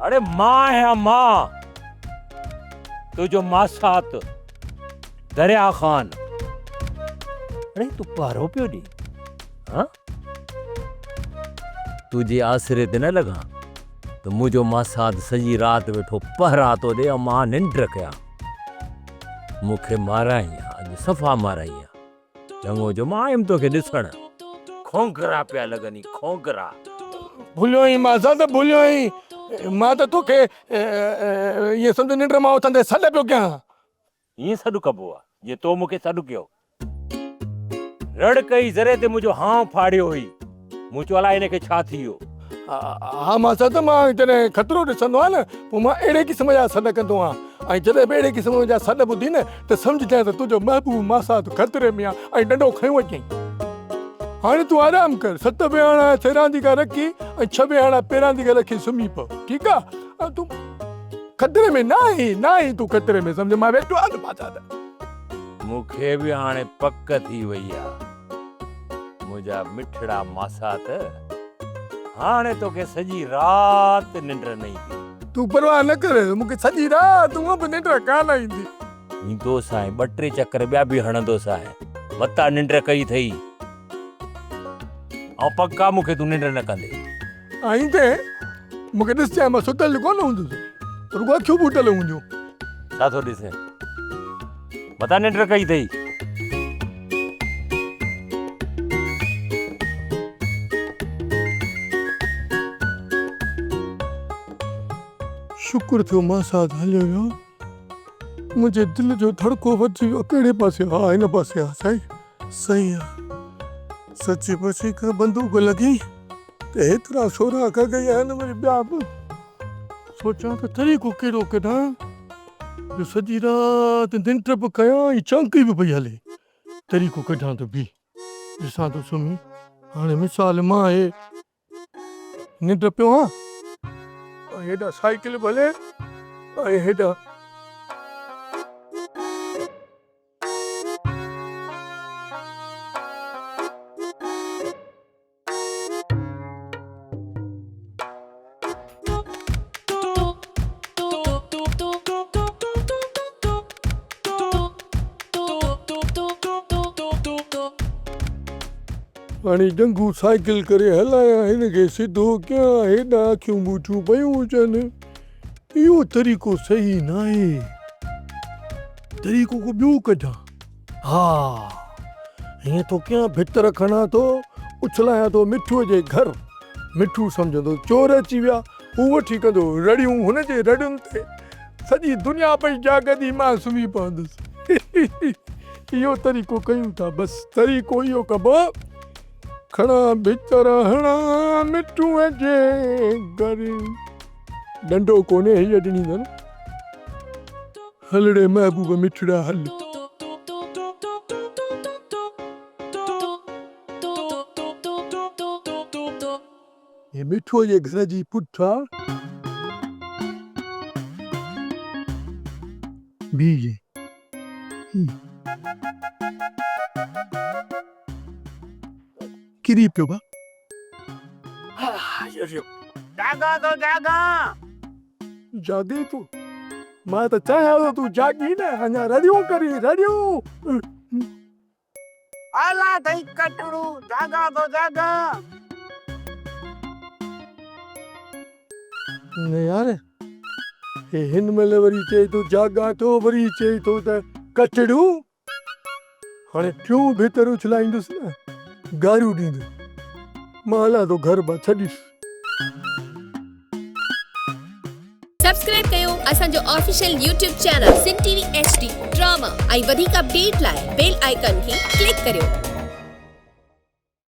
अरे माँ है माँ, तुझो मासात दरिया खान। अरे तू पारो पियो दी, हाँ? तुझे आसरे ते न लगा तो मुझो मासात सजी रात वेठो पहरा तो दे, मां निंड कया मुखे माराइया, अज सफ़ा माराइया। चङो जो मां आयम तोखे ॾिसण, खोंकरा पिया लॻनी, खोंकरा। भूलियो ही मासा तो भूलियो ही, मां तो तोखे ये समझ निंड मां उथंदे सॾ पियो कयां। ईअं सॾु कबो आहे, जे तो मूंखे सॾु कयो। रड़ कई ज़रे ते मुंहिंजो हां फाड़ियो हुई, मूं चयो अलाए हिनखे छा थी वियो। हा मासा तो मां जॾहिं खतरो ॾिसंदो आहे न पोइ मां अहिड़े क़िस्म जा सॾ कंदो आहियां, ऐं जॾहिं बि अहिड़े क़िस्म जा सॾ ॿुधी न त सम्झजांइ त तुंहिंजो महबूब मासा खतरे में आहे ऐं डंडो खयों अचई। हाणे तूं आराम कर, 7 विहाणा सेरांदीका रखी ऐं 6 विहाणा पेरांदीका रखी सुम्ही पओ, ठीकु आहे? तूं खतरे में न आई तूं खतरे में, सम्झ मां वेठो आहे न मासा त। मूंखे बि हाणे पक थी वई आहे, मुंहिंजा मिठड़ा मासात हाणे तोखे सॼी रात निंड न ईंदी। तूं परवाह न कर, मूंखे सॼी रात हूअं बि निंड कान ईंदी। ईंदोसि आहे 2-3 चकर ॿिया बि हणंदोसि आहे, वता निंड कई अथई ऐं पक्का मूंखे तूं निंड न कंदे। ऐं ते मूंखे ॾिसजांइ मां सुतल कोन हूंदुसि, रुॻो अखियूं ॿूटल हूंदियूं। छा थो ॾिसे, वता निंड कई अथई? शुक्र थियो मां साथ हलियो वियो, मुंहिंजे दिलि जो धड़को वधी वियो। कहिड़े पासे? हा हिन पासे आहे साईं, सही आहे। सचे पासे खां बंदूक लॻी त हेतिरा सोरा कगई आहिनि, वरी ॿिया बि सोचां त तरीक़ो कहिड़ो कढां जो सॼी राति निंड बि कयां ऐं चौंकी बि पई हले। तरीक़ो कढां त बि ॾिसां थो सुम्ही। हाणे मिसाल मां हे निंड पियो हा, हेॾा साइकिल बि हले ऐं हेॾा हाणे जंगू साइकिल करे हलायां, हिनखे सिधो कयां, हेॾा अखियूं ॿूठियूं पयूं हुजनि। इहो तरीक़ो सही न आहे, तरीक़ो को ॿियो कढां। हा हीअं थो कयां, भितर खणां थो, उछलायां थो मिठूअ जे घर। मिठू सम्झंदो चोर अची विया, हू वठी कंदो रड़ियूं हुनजे रड़ियुनि ते, सॼी दुनिया पई जागंदी, मां सुम्ही पवंदुसि। इहो तरीक़ो कयूं था, बसि तरीक़ो इहो कबो, खणा भितर हणा मिठूअ जे घर। डंडो कोन्हे, हीअ ॾिनी अथनि, हलड़े महबूब मिठड़ा हल। ये मिठूअ जे घर जी पुठा बीजे किरी पियो बा। जागा तो जागा, जागे तू? मां त चाहियां थो तूं जागी न, अञा रड़ियूं करी रड़ियूं। आला थई कटड़ू, जागा तो जागा। न यार, हे हिन महिल वरी चए थो जागा थो, वरी चए थो त कटड़ू। हाणे टियों भीतर उछलाईंदुसि न, गारियूं ॾींदुसि। मां हलां थो घर बा, छॾीस। सब्सक्राइब कयो असांजो official YouTube channel Sindh TV HD drama ऐं वधीक अपडेट लाइ बेल आइकन खे क्लिक करियो।